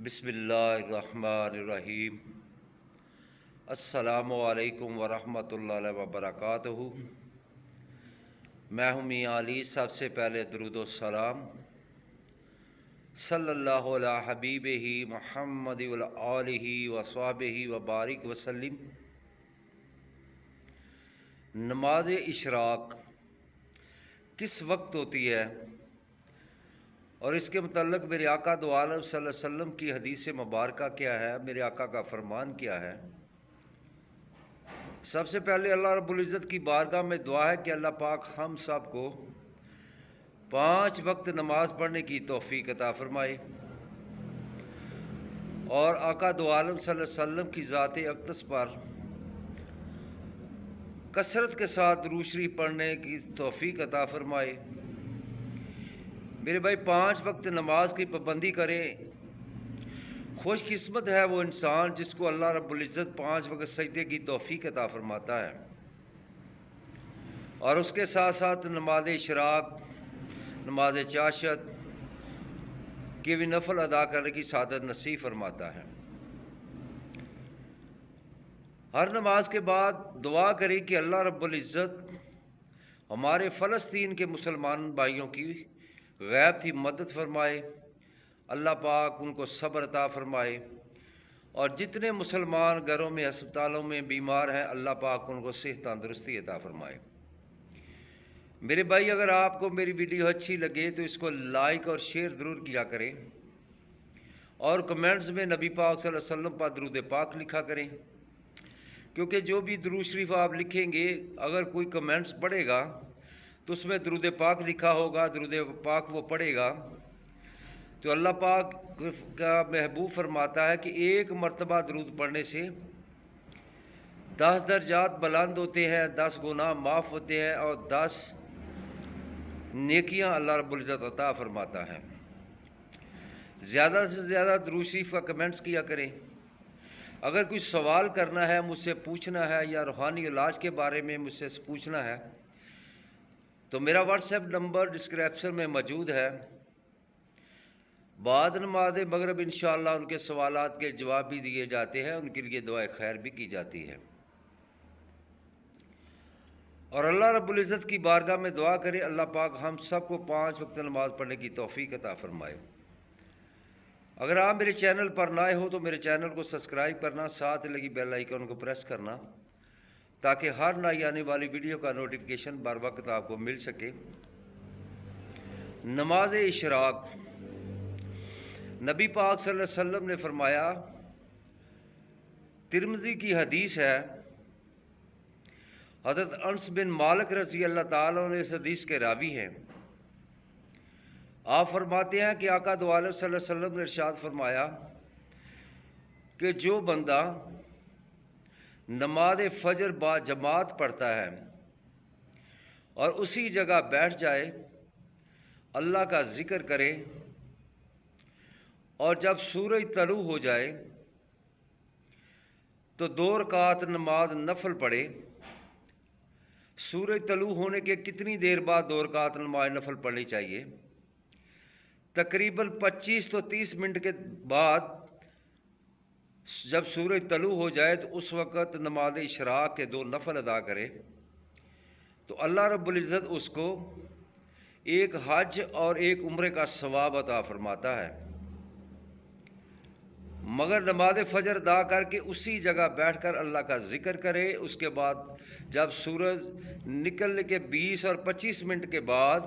بسم اللہ الرحمن الرحیم۔ السلام علیکم ورحمۃ اللہ وبرکاتہ۔ میں ہوں میاں علی۔ سب سے پہلے درود و سلام صلی اللہ علیہ حبیب ہی محمد وآلہ وصحبہ وبارک وسلم۔ نماز اشراق کس وقت ہوتی ہے اور اس کے متعلق میرے آقا دو عالم صلی اللہ علیہ وسلم کی حدیث مبارکہ کیا ہے، میرے آقا کا فرمان کیا ہے؟ سب سے پہلے اللہ رب العزت کی بارگاہ میں دعا ہے کہ اللہ پاک ہم سب کو 5 وقت نماز پڑھنے کی توفیق عطا فرمائے، اور آقا دو عالم صلی اللہ علیہ وسلم کی ذات اقدس پر کثرت کے ساتھ درود شریف پڑھنے کی توفیق عطا فرمائے۔ میرے بھائی 5 وقت نماز کی پابندی کریں۔ خوش قسمت ہے وہ انسان جس کو اللہ رب العزت 5 وقت سجدے کی توفیق عطا فرماتا ہے، اور اس کے ساتھ ساتھ نماز اشراق، نماز چاشت کے بھی نفل ادا کرنے کی سعادت نصیب فرماتا ہے۔ ہر نماز کے بعد دعا کریں کہ اللہ رب العزت ہمارے فلسطین کے مسلمان بھائیوں کی غیب تھی مدد فرمائے، اللہ پاک ان کو صبر عطا فرمائے، اور جتنے مسلمان گھروں میں ہسپتالوں میں بیمار ہیں اللہ پاک ان کو صحت تندرستی عطا فرمائے۔ میرے بھائی اگر آپ کو میری ویڈیو اچھی لگے تو اس کو لائک اور شیئر ضرور کیا کریں، اور کمنٹس میں نبی پاک صلی اللہ علیہ وسلم پر درود پاک لکھا کریں، کیونکہ جو بھی درود شریف آپ لکھیں گے اگر کوئی کمنٹس پڑھے گا تو اس میں درود پاک لکھا ہوگا، درود پاک وہ پڑھے گا تو اللہ پاک کا محبوب فرماتا ہے کہ 1 مرتبہ درود پڑھنے سے 10 درجات بلند ہوتے ہیں، 10 گناہ معاف ہوتے ہیں، اور 10 نیکیاں اللہ رب العزت عطا فرماتا ہے۔ زیادہ سے زیادہ درود شریف کا کمنٹس کیا کریں۔ اگر کوئی سوال کرنا ہے، مجھ سے پوچھنا ہے، یا روحانی علاج کے بارے میں مجھ سے پوچھنا ہے تو میرا واٹس ایپ نمبر ڈسکرپشن میں موجود ہے۔ بعد نماز مغرب انشاءاللہ ان کے سوالات کے جواب بھی دیے جاتے ہیں، ان کے لیے دعائے خیر بھی کی جاتی ہے۔ اور اللہ رب العزت کی بارگاہ میں دعا کرے اللہ پاک ہم سب کو 5 وقت نماز پڑھنے کی توفیق عطا فرمائے۔ اگر آپ میرے چینل پر نئے ہو تو میرے چینل کو سبسکرائب کرنا، ساتھ لگی بیل آئیکن کو پریس کرنا، تاکہ ہر نئی آنے والی ویڈیو کا نوٹیفیکیشن بر وقت آپ کو مل سکے۔ نماز اشراق، نبی پاک صلی اللہ علیہ وسلم نے فرمایا، ترمذی کی حدیث ہے، حضرت انس بن مالک رضی اللہ تعالیٰ عنہ اس حدیث کے راوی ہیں۔ آپ فرماتے ہیں کہ آقا دو عالم صلی اللہ علیہ وسلم نے ارشاد فرمایا کہ جو بندہ نماز فجر با جماعت پڑھتا ہے اور اسی جگہ بیٹھ جائے، اللہ کا ذکر کرے، اور جب سورج طلوع ہو جائے تو 2 رکعت نماز نفل پڑھے۔ سورج طلوع ہونے کے کتنی دیر بعد 2 رکعت نماز نفل پڑھنی چاہیے؟ تقریباً 25 تو 30 منٹ کے بعد جب سورج طلوع ہو جائے تو اس وقت نماز اشراق کے 2 نفل ادا کرے تو اللہ رب العزت اس کو 1 حج اور 1 عمرے کا ثواب عطا فرماتا ہے۔ مگر نماز فجر ادا کر کے اسی جگہ بیٹھ کر اللہ کا ذکر کرے، اس کے بعد جب سورج نکلنے کے 20 اور 25 منٹ کے بعد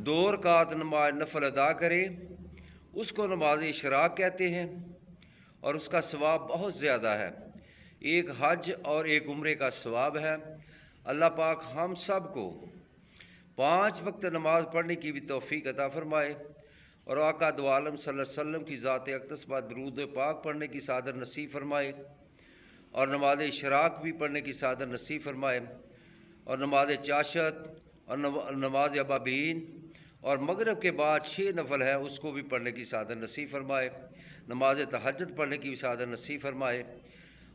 2 رکعت نماز نفل ادا کرے، اس کو نماز اشراق کہتے ہیں، اور اس کا ثواب بہت زیادہ ہے، 1 حج اور 1 عمرے کا ثواب ہے۔ اللہ پاک ہم سب کو 5 وقت نماز پڑھنے کی بھی توفیق عطا فرمائے، اور آقا دو عالم صلی اللہ علیہ وسلم کی ذات اقدس پر درود پاک پڑھنے کی سعادت نصیب فرمائے، اور نماز اشراق بھی پڑھنے کی سعادت نصیب فرمائے، اور نماز چاشت اور نماز ابابین اور مغرب کے بعد 6 نفل ہے اس کو بھی پڑھنے کی سعادت نصیب فرمائے، نماز تہجد پڑھنے کی بھی سعادت نصیب فرمائے۔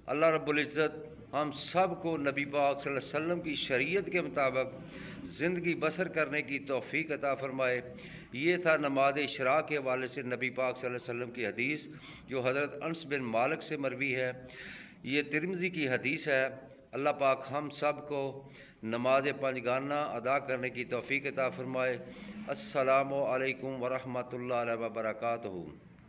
اللہ رب العزت ہم سب کو نبی پاک صلی اللہ علیہ وسلم کی شریعت کے مطابق زندگی بسر کرنے کی توفیق عطا فرمائے۔ یہ تھا نماز اشراق کے حوالے سے نبی پاک صلی اللہ علیہ وسلم کی حدیث جو حضرت انس بن مالک سے مروی ہے۔ یہ ترمذی کی حدیث ہے۔ اللہ پاک ہم سب کو نماز پنجگانہ ادا کرنے کی توفیق عطا فرمائے۔ السلام علیکم ورحمۃ اللہ وبرکاتہ۔